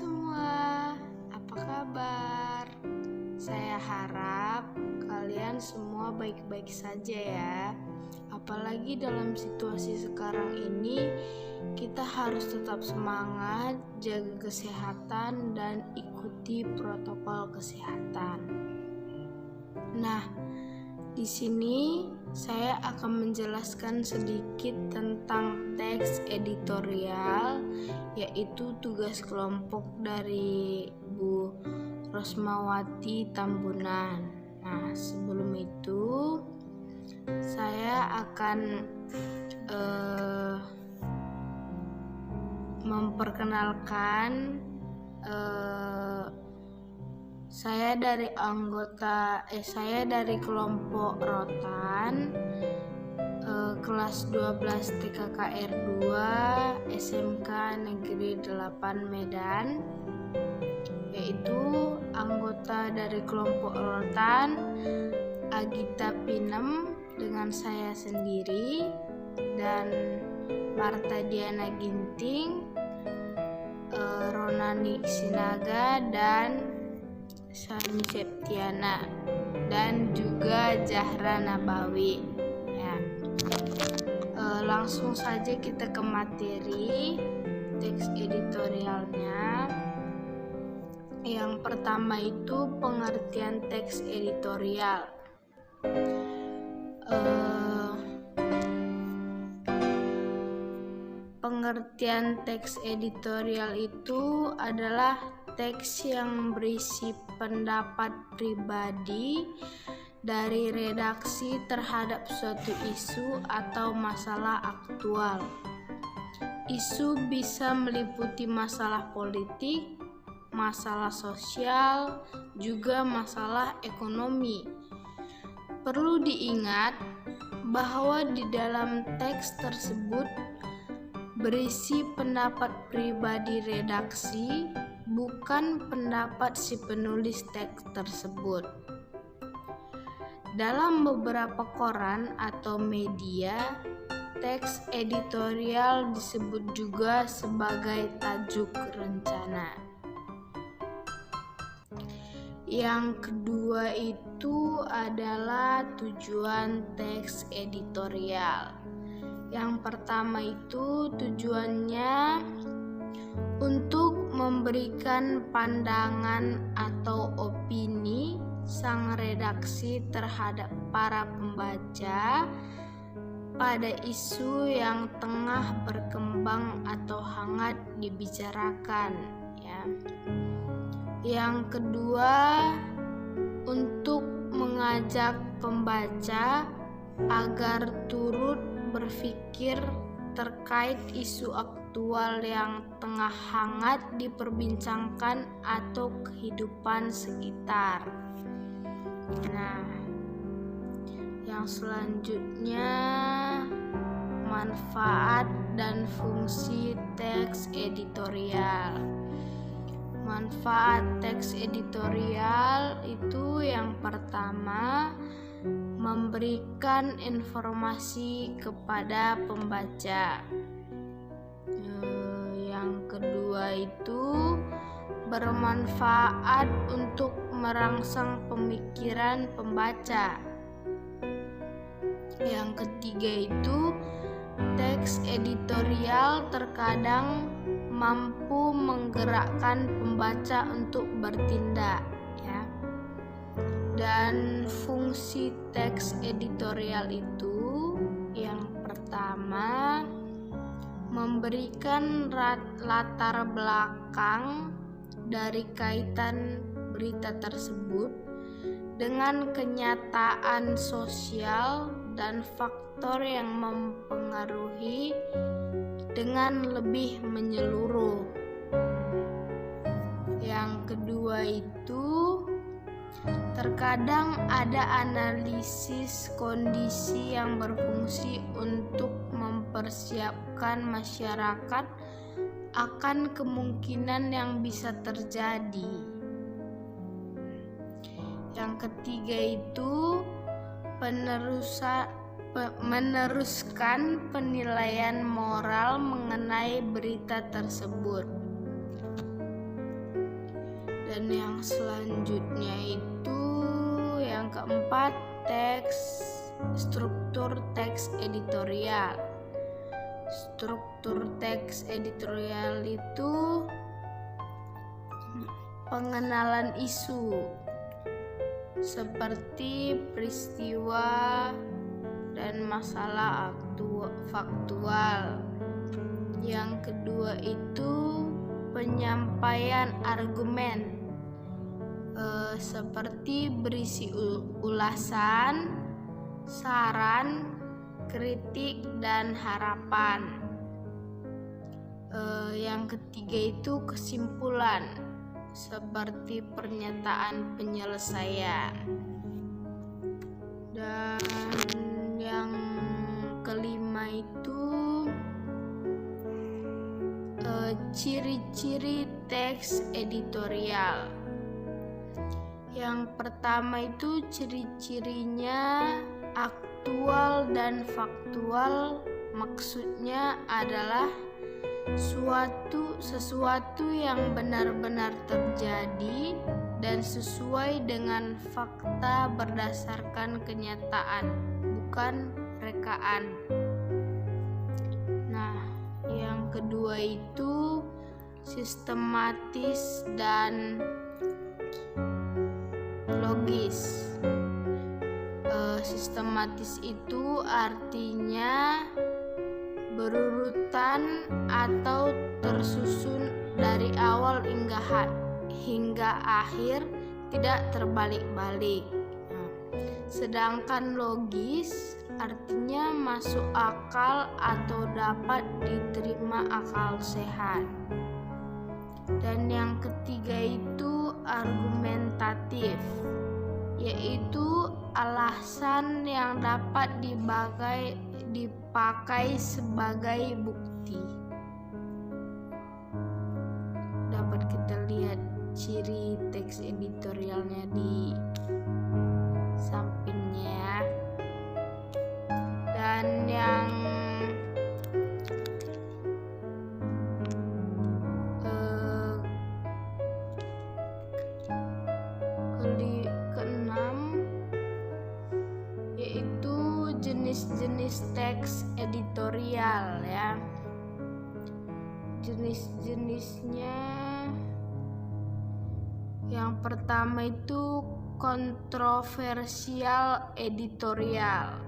semua, apa kabar? Saya harap kalian semua baik-baik saja ya. Apalagi dalam situasi sekarang ini, kita harus tetap semangat, jaga kesehatan, dan ikuti protokol kesehatan. Nah, di sini saya akan menjelaskan sedikit tentang teks editorial, yaitu tugas kelompok dari Bu Rosmawati Tambunan. Nah, sebelum itu saya akan memperkenalkan saya dari kelompok Rotan kelas 12 TKKR 2 SMK Negeri 8 Medan, yaitu anggota dari kelompok Rotan Agita Pinem dengan saya sendiri, dan Marta Diana Ginting, Ronani Sinaga, dan Syarmi Septiana, dan juga Zahra Nabawi ya. Langsung saja kita ke materi teks editorialnya. Yang pertama itu pengertian teks editorial. Pengertian teks editorial itu adalah teks yang berisi pendapat pribadi dari redaksi terhadap suatu isu atau masalah aktual. Isu bisa meliputi masalah politik, masalah sosial, juga masalah ekonomi. Perlu diingat bahwa di dalam teks tersebut berisi pendapat pribadi redaksi, bukan pendapat si penulis teks tersebut. Dalam beberapa koran atau media, teks editorial disebut juga sebagai tajuk rencana. Yang kedua itu adalah tujuan teks editorial. Yang pertama itu tujuannya untuk memberikan pandangan atau opini sang redaksi terhadap para pembaca pada isu yang tengah berkembang atau hangat dibicarakan ya. Yang kedua, untuk mengajak pembaca agar turut berpikir terkait isu aktual yang tengah hangat diperbincangkan atau kehidupan sekitar. Nah, yang selanjutnya, manfaat dan fungsi teks editorial. Manfaat teks editorial itu yang pertama, memberikan informasi kepada pembaca. Yang kedua itu bermanfaat untuk merangsang pemikiran pembaca. Yang ketiga itu teks editorial terkadang mampu menggerakkan pembaca untuk bertindak ya. Dan fungsi teks editorial itu yang pertama, memberikan latar belakang dari kaitan berita tersebut dengan kenyataan sosial dan faktor yang mempengaruhi dengan lebih menyeluruh. Yang kedua itu terkadang ada analisis kondisi yang berfungsi untuk mempersiapkan masyarakat akan kemungkinan yang bisa terjadi. Yang ketiga itu meneruskan penilaian moral mengenai berita tersebut. Dan yang selanjutnya itu yang keempat, struktur teks editorial. Struktur teks editorial itu pengenalan isu seperti peristiwa dan masalah faktual. Yang kedua itu penyampaian argumen seperti berisi ulasan, saran, kritik, dan harapan. Yang ketiga itu kesimpulan seperti pernyataan penyelesaian. Dan yang kelima itu ciri-ciri teks editorial. Yang pertama itu ciri-cirinya aktual dan faktual. Maksudnya adalah sesuatu yang benar-benar terjadi dan sesuai dengan fakta berdasarkan kenyataan, bukan rekaan. Nah, yang kedua itu sistematis dan logis. Sistematis itu artinya berurutan atau tersusun dari awal hingga akhir, tidak terbalik-balik. Sedangkan logis artinya masuk akal atau dapat diterima akal sehat. Dan yang ketiga itu argumentatif, yaitu alasan yang dapat dipakai sebagai bukti. Dapat kita lihat ciri teks editorialnya di sampingnya. Dan yang keenam yaitu jenis-jenis teks editorial ya. Jenis-jenisnya yang pertama itu kontroversial editorial.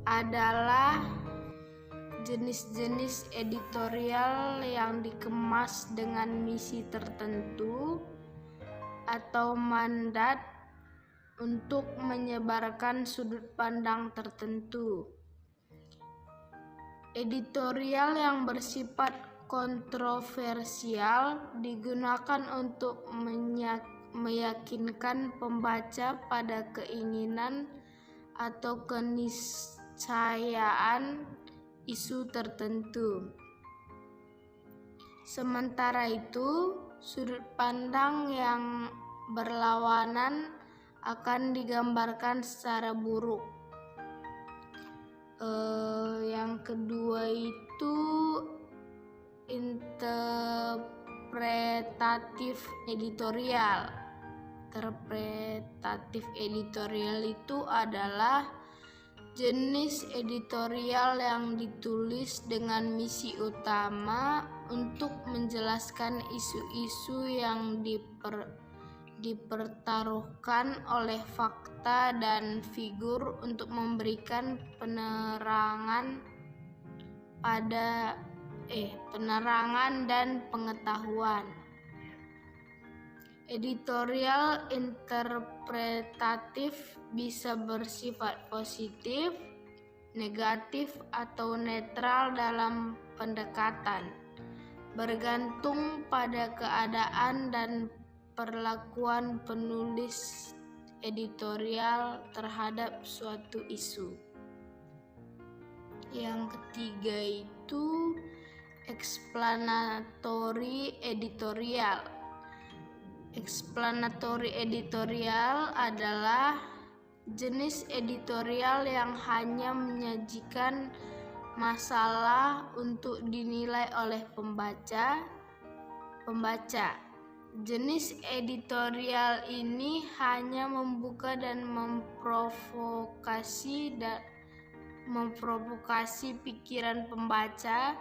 Adalah jenis-jenis editorial yang dikemas dengan misi tertentu atau mandat untuk menyebarkan sudut pandang tertentu. Editorial yang bersifat kontroversial digunakan untuk meyakinkan pembaca pada keinginan atau keniscayaan isu tertentu. Sementara itu, sudut pandang yang berlawanan akan digambarkan secara buruk. Yang kedua itu interpretatif editorial. Interpretatif editorial itu adalah jenis editorial yang ditulis dengan misi utama untuk menjelaskan isu-isu yang dipertaruhkan oleh fakta dan figur untuk memberikan penerangan dan pengetahuan. Editorial interpretatif bisa bersifat positif, negatif, atau netral dalam pendekatan, bergantung pada keadaan dan perlakuan penulis editorial terhadap suatu isu. Yang ketiga itu explanatory editorial. Explanatory editorial adalah jenis editorial yang hanya menyajikan masalah untuk dinilai oleh pembaca Jenis editorial ini hanya membuka dan memprovokasi pikiran pembaca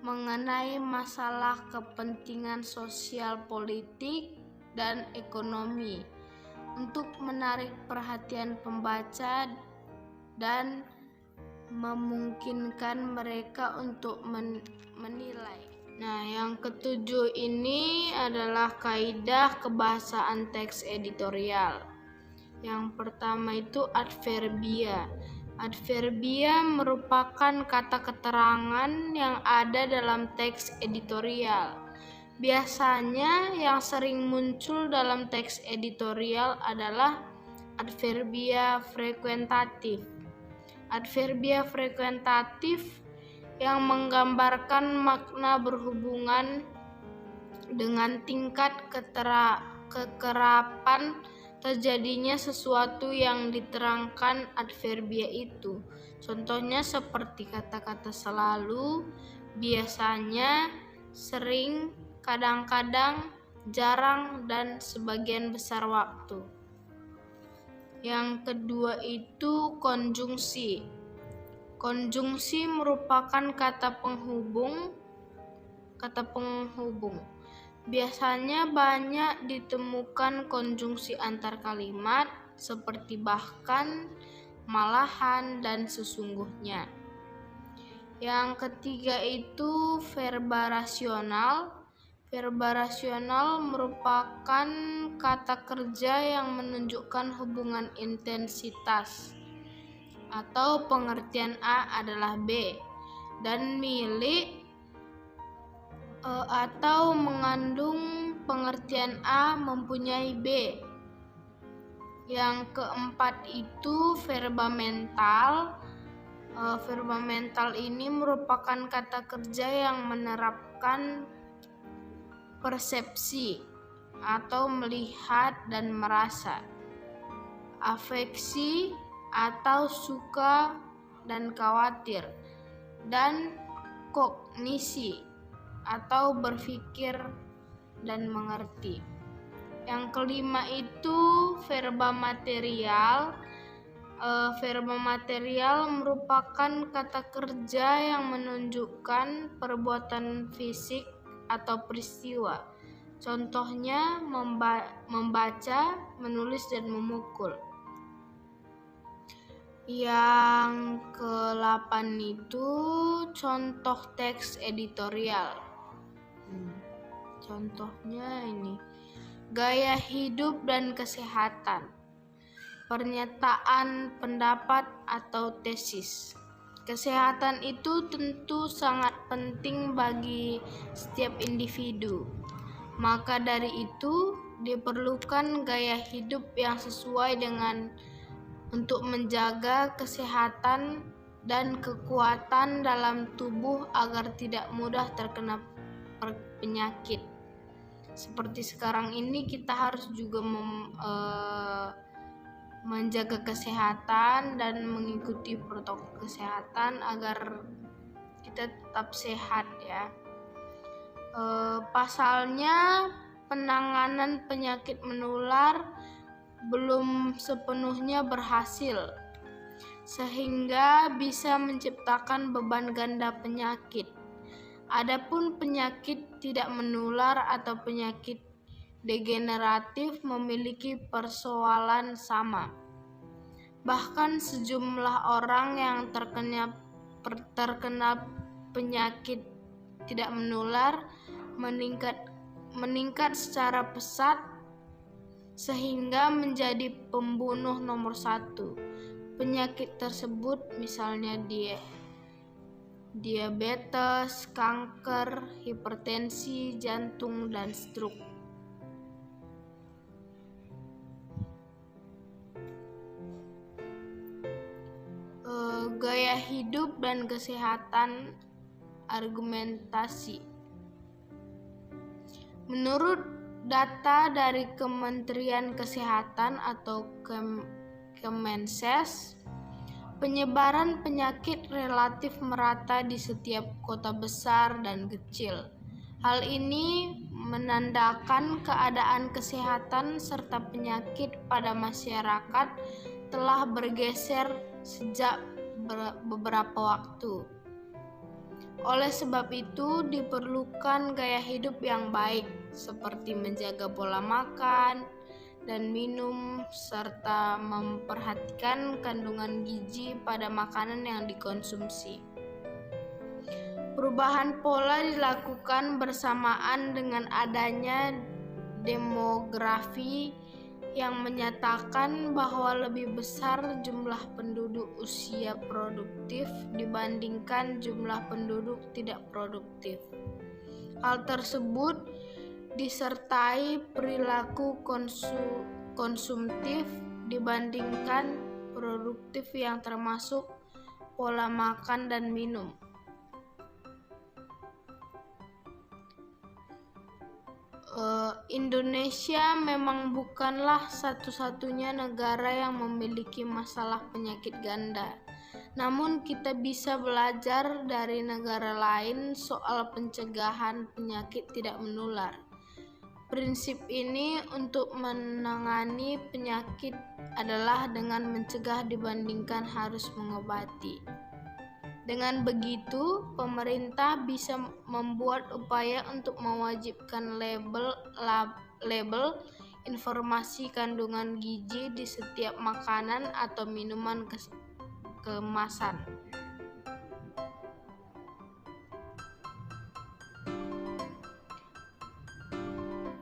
mengenai masalah kepentingan sosial, politik, dan ekonomi untuk menarik perhatian pembaca dan memungkinkan mereka untuk menilai. Nah, yang ketujuh ini adalah kaidah kebahasaan teks editorial. Yang pertama itu adverbia. Adverbia merupakan kata keterangan yang ada dalam teks editorial. Biasanya yang sering muncul dalam teks editorial adalah adverbia frekuentatif. Adverbia frekuentatif yang menggambarkan makna berhubungan dengan tingkat kekerapan terjadinya sesuatu yang diterangkan adverbia itu. Contohnya seperti kata-kata selalu, biasanya, sering, kadang-kadang, jarang, dan sebagian besar waktu. Yang kedua itu konjungsi. Konjungsi merupakan kata penghubung. Biasanya banyak ditemukan konjungsi antar kalimat seperti bahkan, malahan, dan sesungguhnya. Yang ketiga itu verba rasional. Verba rasional merupakan kata kerja yang menunjukkan hubungan intensitas atau pengertian A adalah B dan milik atau mengandung pengertian A mempunyai B. Yang keempat itu verba mental. Verba mental ini merupakan kata kerja yang menerapkan persepsi atau melihat dan merasa, afeksi atau suka dan khawatir, dan kognisi atau berpikir dan mengerti. Yang kelima itu verba material. Verba material merupakan kata kerja yang menunjukkan perbuatan fisik atau peristiwa. Contohnya membaca, menulis, dan memukul. Yang ke-8 itu contoh teks editorial. Contohnya ini, gaya hidup dan kesehatan, pernyataan pendapat atau tesis. Kesehatan itu tentu sangat penting bagi setiap individu. Maka dari itu diperlukan gaya hidup yang sesuai dengan untuk menjaga kesehatan dan kekuatan dalam tubuh agar tidak mudah terkena penyakit. Seperti sekarang ini kita harus juga menjaga kesehatan dan mengikuti protokol kesehatan agar kita tetap sehat ya. Pasalnya penanganan penyakit menular belum sepenuhnya berhasil, sehingga bisa menciptakan beban ganda penyakit. Adapun penyakit tidak menular atau penyakit degeneratif memiliki persoalan sama. Bahkan sejumlah orang yang terkena penyakit tidak menular meningkat secara pesat sehingga menjadi pembunuh nomor 1. Penyakit tersebut misalnya diabetes, kanker, hipertensi, jantung, dan stroke. Gaya hidup dan kesehatan argumentasi. Menurut data dari Kementerian Kesehatan atau Kemenses, penyebaran penyakit relatif merata di setiap kota besar dan kecil. Hal ini menandakan keadaan kesehatan serta penyakit pada masyarakat telah bergeser sejak beberapa waktu. Oleh sebab itu, diperlukan gaya hidup yang baik, seperti menjaga pola makan dan minum, serta memperhatikan kandungan gizi pada makanan yang dikonsumsi. Perubahan pola dilakukan bersamaan dengan adanya demografi yang menyatakan bahwa lebih besar jumlah penduduk usia produktif dibandingkan jumlah penduduk tidak produktif. Hal tersebut disertai perilaku konsumtif dibandingkan produktif yang termasuk pola makan dan minum. Indonesia memang bukanlah satu-satunya negara yang memiliki masalah penyakit ganda. Namun kita bisa belajar dari negara lain soal pencegahan penyakit tidak menular. Prinsip ini untuk menangani penyakit adalah dengan mencegah dibandingkan harus mengobati. Dengan begitu, pemerintah bisa membuat upaya untuk mewajibkan label informasi kandungan gizi di setiap makanan atau minuman kemasan.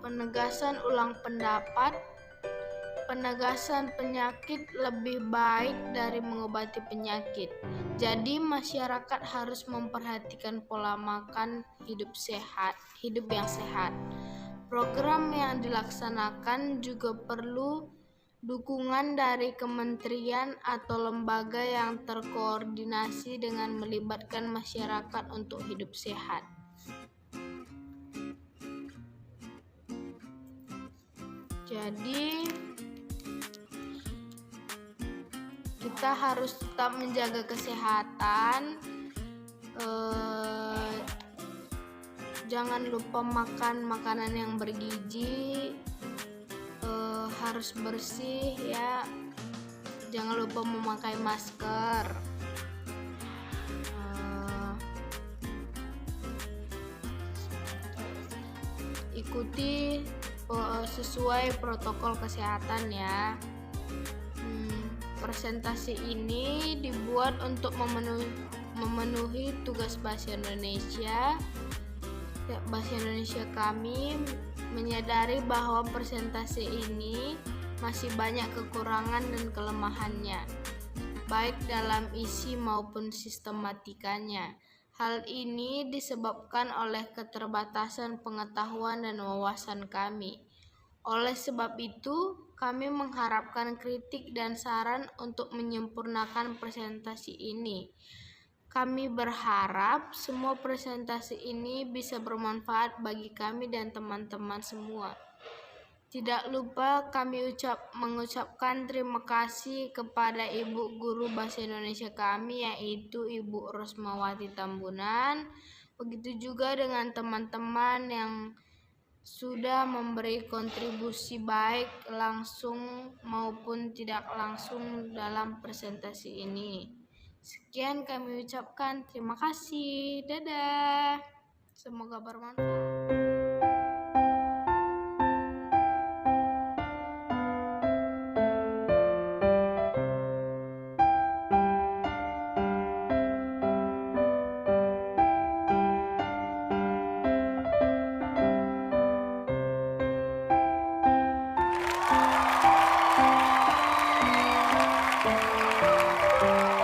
Penegasan ulang pendapat. Penegasan penyakit lebih baik dari mengobati penyakit. Jadi masyarakat harus memperhatikan pola makan hidup yang sehat. Program yang dilaksanakan juga perlu dukungan dari kementerian atau lembaga yang terkoordinasi dengan melibatkan masyarakat untuk hidup sehat. Jadi kita harus tetap menjaga kesehatan, jangan lupa makan makanan yang bergizi, harus bersih ya, jangan lupa memakai masker, ikuti sesuai protokol kesehatan ya. Presentasi ini dibuat untuk memenuhi tugas Bahasa Indonesia. Bahasa Indonesia kami menyadari bahwa presentasi ini masih banyak kekurangan dan kelemahannya, baik dalam isi maupun sistematikanya. Hal ini disebabkan oleh keterbatasan pengetahuan dan wawasan kami. Oleh sebab itu, kami mengharapkan kritik dan saran untuk menyempurnakan presentasi ini. Kami berharap semua presentasi ini bisa bermanfaat bagi kami dan teman-teman semua. Tidak lupa kami mengucapkan terima kasih kepada Ibu Guru Bahasa Indonesia kami, yaitu Ibu Rosmawati Tambunan. Begitu juga dengan teman-teman yang sudah memberi kontribusi baik langsung maupun tidak langsung dalam presentasi ini. Sekian kami ucapkan terima kasih. Dadah. Semoga bermanfaat.